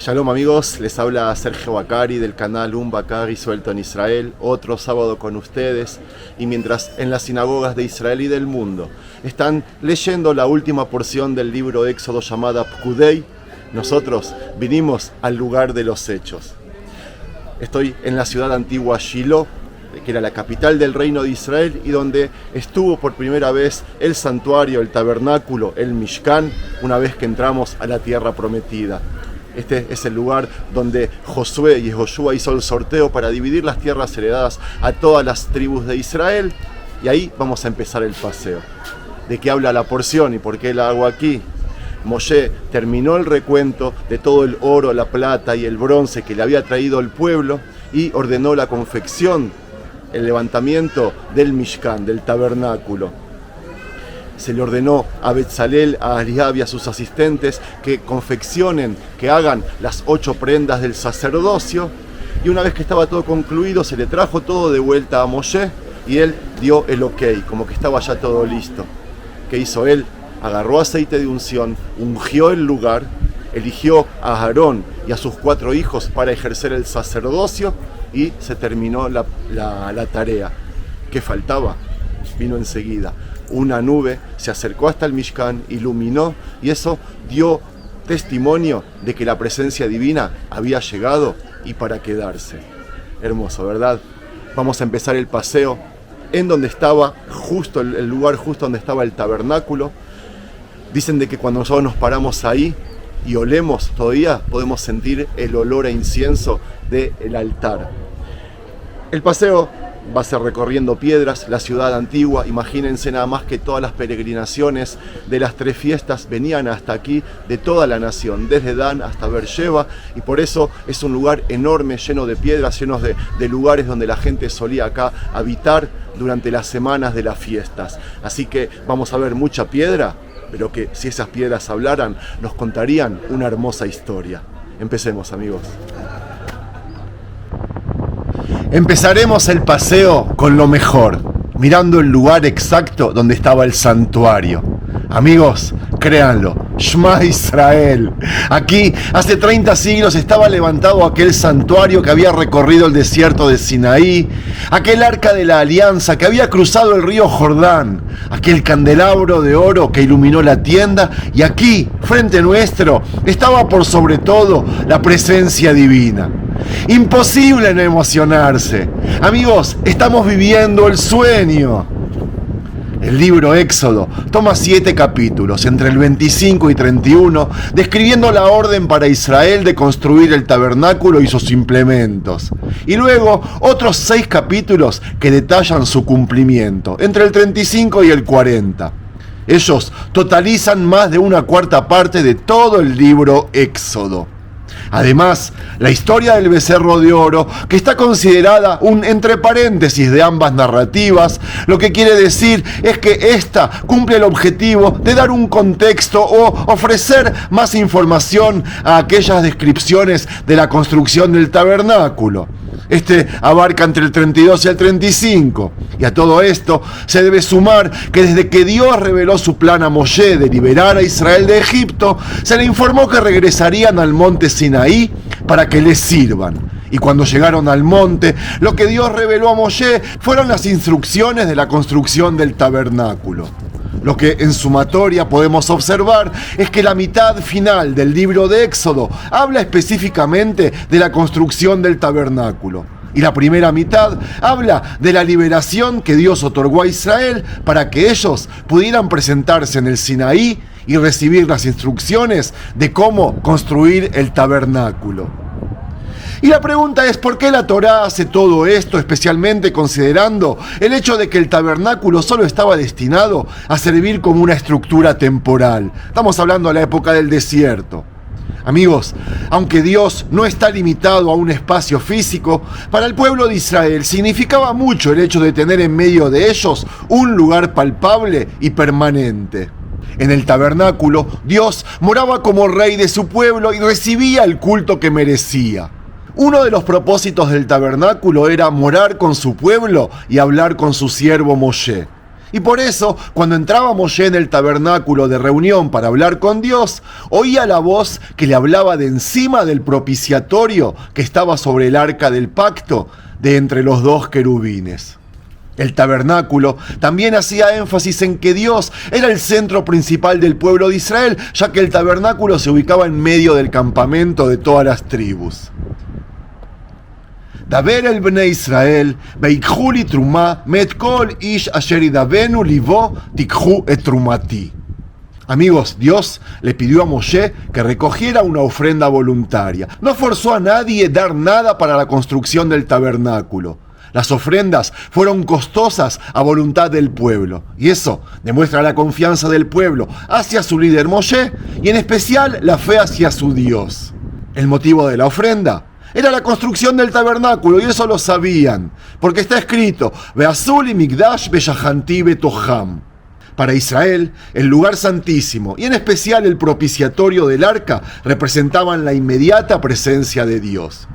Shalom amigos, les habla Sergio Bacari del canal Bacari Suelto en Israel, otro sábado con ustedes, y mientras en las sinagogas de Israel y del mundo están leyendo la última porción del libro de Éxodo llamada Pkudei, nosotros vinimos al lugar de los hechos. Estoy en la ciudad antigua Shiloh, que era la capital del reino de Israel y donde estuvo por primera vez el santuario, el tabernáculo, el Mishkan, una vez que entramos a la tierra prometida. Este es el lugar donde Josué y Joshua hizo el sorteo para dividir las tierras heredadas a todas las tribus de Israel. Y ahí vamos a empezar el paseo. ¿De qué habla la porción y por qué la hago aquí? Moshe terminó el recuento de todo el oro, la plata y el bronce que le había traído el pueblo y ordenó la confección, el levantamiento del Mishkan, del tabernáculo. Se le ordenó a Betzalel, a Ariab y a sus asistentes que confeccionen, que hagan las 8 prendas del sacerdocio. Y una vez que estaba todo concluido, se le trajo todo de vuelta a Moshe y él dio el ok, como que estaba ya todo listo. ¿Qué hizo él? Agarró aceite de unción, ungió el lugar, eligió a Aarón y a sus 4 hijos para ejercer el sacerdocio y se terminó la tarea. ¿Qué faltaba? Vino enseguida. Una nube se acercó hasta el Mishkan, iluminó y eso dio testimonio de que la presencia divina había llegado y para quedarse. Hermoso, ¿verdad? Vamos a empezar el paseo en donde estaba justo el lugar justo donde estaba el tabernáculo. Dicen de que cuando nosotros nos paramos ahí y olemos todavía podemos sentir el olor a incienso del altar. El paseo va a ser recorriendo piedras, la ciudad antigua. Imagínense nada más que todas las peregrinaciones de las 3 fiestas venían hasta aquí de toda la nación, desde Dan hasta Beersheba, y por eso es un lugar enorme, lleno de piedras, llenos de lugares donde la gente solía acá habitar durante las semanas de las fiestas. Así que vamos a ver mucha piedra, pero que si esas piedras hablaran, nos contarían una hermosa historia. Empecemos, amigos. Empezaremos el paseo con lo mejor, mirando el lugar exacto donde estaba el santuario. Amigos, créanlo, Shema Israel. Aquí, hace 30 siglos, estaba levantado aquel santuario que había recorrido el desierto de Sinaí, aquel arca de la alianza que había cruzado el río Jordán, aquel candelabro de oro que iluminó la tienda, y aquí, frente nuestro, estaba por sobre todo la presencia divina. Imposible no emocionarse. Amigos, estamos viviendo el sueño. El libro Éxodo toma 7 capítulos, entre el 25 y 31, describiendo la orden para Israel de construir el tabernáculo y sus implementos. Y luego otros 6 capítulos que detallan su cumplimiento, entre el 35 y el 40. Ellos totalizan más de 1/4 parte de todo el libro Éxodo. Además, la historia del becerro de oro, que está considerada un entre paréntesis de ambas narrativas, lo que quiere decir es que esta cumple el objetivo de dar un contexto o ofrecer más información a aquellas descripciones de la construcción del tabernáculo. Este abarca entre el 32 y el 35. Y a todo esto se debe sumar que desde que Dios reveló su plan a Moshe de liberar a Israel de Egipto, se le informó que regresarían al monte Sinaí para que les sirvan. Y cuando llegaron al monte, lo que Dios reveló a Moshe fueron las instrucciones de la construcción del tabernáculo. Lo que en sumatoria podemos observar es que la mitad final del libro de Éxodo habla específicamente de la construcción del tabernáculo. Y la primera mitad habla de la liberación que Dios otorgó a Israel para que ellos pudieran presentarse en el Sinaí y recibir las instrucciones de cómo construir el tabernáculo. Y la pregunta es, ¿por qué la Torá hace todo esto, especialmente considerando el hecho de que el tabernáculo solo estaba destinado a servir como una estructura temporal? Estamos hablando de la época del desierto. Amigos, aunque Dios no está limitado a un espacio físico, para el pueblo de Israel significaba mucho el hecho de tener en medio de ellos un lugar palpable y permanente. En el tabernáculo, Dios moraba como rey de su pueblo y recibía el culto que merecía. Uno de los propósitos del tabernáculo era morar con su pueblo y hablar con su siervo Moshe. Y por eso, cuando entraba Moshe en el tabernáculo de reunión para hablar con Dios, oía la voz que le hablaba de encima del propiciatorio que estaba sobre el arca del pacto, de entre los dos querubines. El tabernáculo también hacía énfasis en que Dios era el centro principal del pueblo de Israel, ya que el tabernáculo se ubicaba en medio del campamento de todas las tribus. Daber el Bnei Israel, veikhu li truma, met kol ish asher idabenu libo, tikhu et trumati. Amigos, Dios le pidió a Moshe que recogiera una ofrenda voluntaria. No forzó a nadie a dar nada para la construcción del tabernáculo. Las ofrendas fueron costosas a voluntad del pueblo, y eso demuestra la confianza del pueblo hacia su líder Moshe, y en especial la fe hacia su Dios. El motivo de la ofrenda era la construcción del tabernáculo, y eso lo sabían, porque está escrito: Ve'azuli migdash be'shahanti betoham. Para Israel, el lugar santísimo, y en especial el propiciatorio del arca, representaban la inmediata presencia de Dios.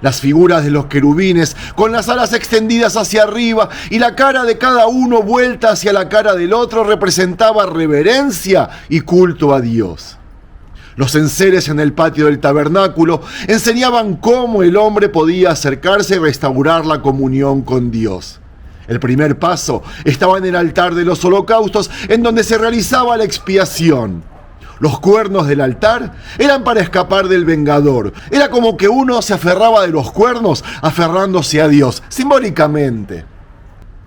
Las figuras de los querubines, con las alas extendidas hacia arriba y la cara de cada uno vuelta hacia la cara del otro, representaba reverencia y culto a Dios. Los enseres en el patio del tabernáculo enseñaban cómo el hombre podía acercarse y restaurar la comunión con Dios. El primer paso estaba en el altar de los holocaustos, en donde se realizaba la expiación. Los cuernos del altar eran para escapar del vengador. Era como que uno se aferraba de los cuernos aferrándose a Dios, simbólicamente.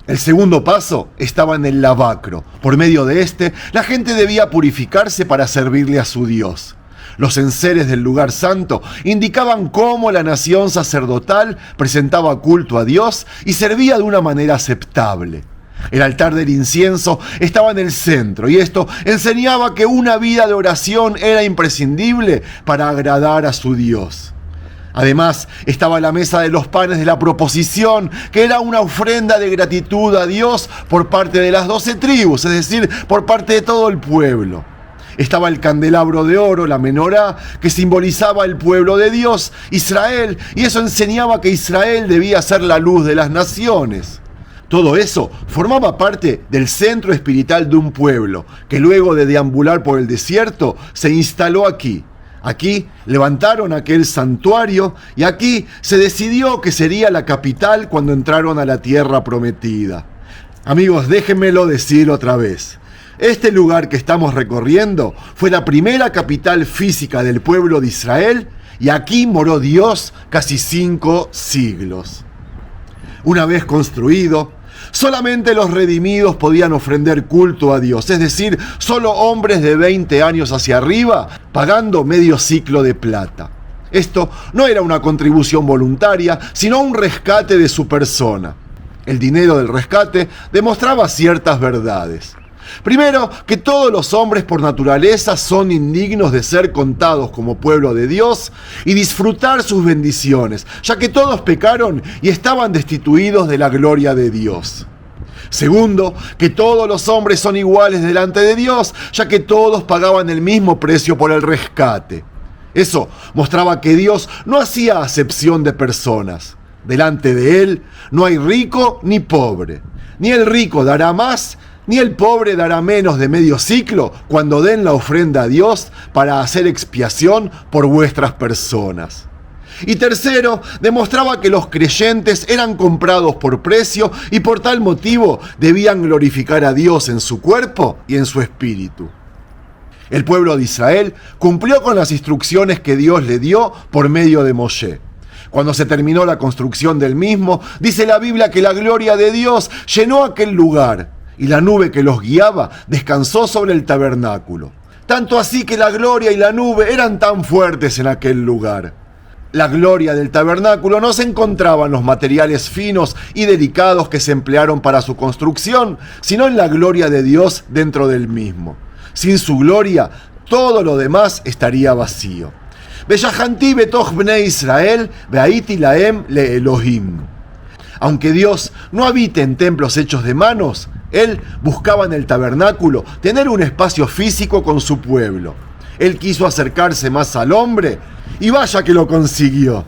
El segundo paso estaba en el lavacro. Por medio de este, la gente debía purificarse para servirle a su Dios. Los enseres del lugar santo indicaban cómo la nación sacerdotal presentaba culto a Dios y servía de una manera aceptable. El altar del incienso estaba en el centro, y esto enseñaba que una vida de oración era imprescindible para agradar a su Dios. Además, estaba la mesa de los panes de la proposición, que era una ofrenda de gratitud a Dios por parte de las 12 tribus, es decir, por parte de todo el pueblo. Estaba el candelabro de oro, la menorá, que simbolizaba el pueblo de Dios, Israel, y eso enseñaba que Israel debía ser la luz de las naciones. Todo eso formaba parte del centro espiritual de un pueblo, que luego de deambular por el desierto, se instaló aquí. Aquí levantaron aquel santuario, y aquí se decidió que sería la capital cuando entraron a la tierra prometida. Amigos, déjenmelo decir otra vez. Este lugar que estamos recorriendo fue la primera capital física del pueblo de Israel, y aquí moró Dios casi 5 siglos. Una vez construido, solamente los redimidos podían ofrender culto a Dios, es decir, solo hombres de 20 años hacia arriba, pagando medio ciclo de plata. Esto no era una contribución voluntaria, sino un rescate de su persona. El dinero del rescate demostraba ciertas verdades. Primero, que todos los hombres por naturaleza son indignos de ser contados como pueblo de Dios y disfrutar sus bendiciones, ya que todos pecaron y estaban destituidos de la gloria de Dios. Segundo, que todos los hombres son iguales delante de Dios, ya que todos pagaban el mismo precio por el rescate. Eso mostraba que Dios no hacía acepción de personas. Delante de Él no hay rico ni pobre. Ni el rico dará más, ni el pobre dará menos de medio ciclo cuando den la ofrenda a Dios para hacer expiación por vuestras personas. Y tercero, demostraba que los creyentes eran comprados por precio y por tal motivo debían glorificar a Dios en su cuerpo y en su espíritu. El pueblo de Israel cumplió con las instrucciones que Dios le dio por medio de Moshe. Cuando se terminó la construcción del mismo, dice la Biblia que la gloria de Dios llenó aquel lugar, y la nube que los guiaba descansó sobre el tabernáculo. Tanto así que la gloria y la nube eran tan fuertes en aquel lugar. La gloria del tabernáculo no se encontraba en los materiales finos y delicados que se emplearon para su construcción, sino en la gloria de Dios dentro del mismo. Sin su gloria, todo lo demás estaría vacío. Ve'shahanti betoch bnei Israel, ve'aiti lahem le'elohim. Aunque Dios no habite en templos hechos de manos, Él buscaba en el tabernáculo tener un espacio físico con su pueblo. Él quiso acercarse más al hombre, y vaya que lo consiguió.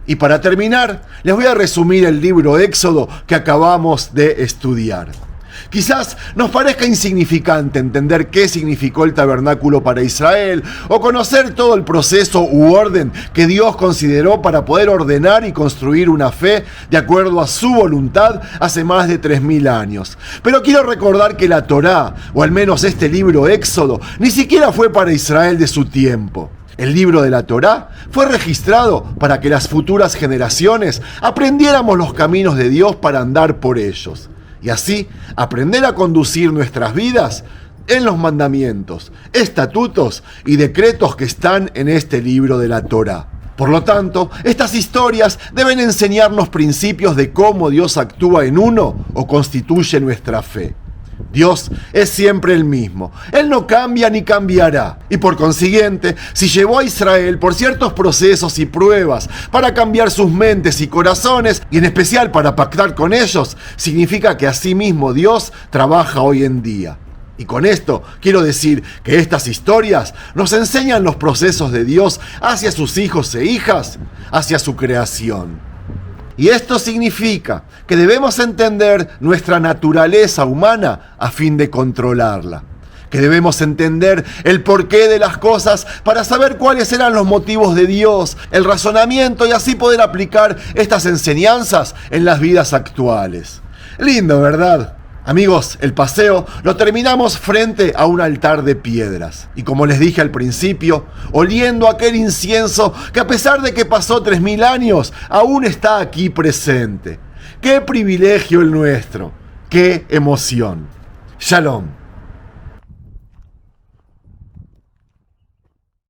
Y para terminar, les voy a resumir el libro Éxodo que acabamos de estudiar. Quizás nos parezca insignificante entender qué significó el tabernáculo para Israel o conocer todo el proceso u orden que Dios consideró para poder ordenar y construir una fe de acuerdo a su voluntad hace más de 3000 años. Pero quiero recordar que la Torá, o al menos este libro Éxodo, ni siquiera fue para Israel de su tiempo. El libro de la Torá fue registrado para que las futuras generaciones aprendiéramos los caminos de Dios para andar por ellos. Y así aprender a conducir nuestras vidas en los mandamientos, estatutos y decretos que están en este libro de la Torá. Por lo tanto, estas historias deben enseñarnos principios de cómo Dios actúa en uno o constituye nuestra fe. Dios es siempre el mismo, Él no cambia ni cambiará, y por consiguiente, si llevó a Israel por ciertos procesos y pruebas para cambiar sus mentes y corazones, y en especial para pactar con ellos, significa que asimismo Dios trabaja hoy en día. Y con esto quiero decir que estas historias nos enseñan los procesos de Dios hacia sus hijos e hijas, hacia su creación. Y esto significa que debemos entender nuestra naturaleza humana a fin de controlarla. Que debemos entender el porqué de las cosas para saber cuáles eran los motivos de Dios, el razonamiento y así poder aplicar estas enseñanzas en las vidas actuales. Lindo, ¿verdad? Amigos, el paseo lo terminamos frente a un altar de piedras. Y como les dije al principio, oliendo aquel incienso que a pesar de que pasó 3000 años, aún está aquí presente. ¡Qué privilegio el nuestro! ¡Qué emoción! Shalom.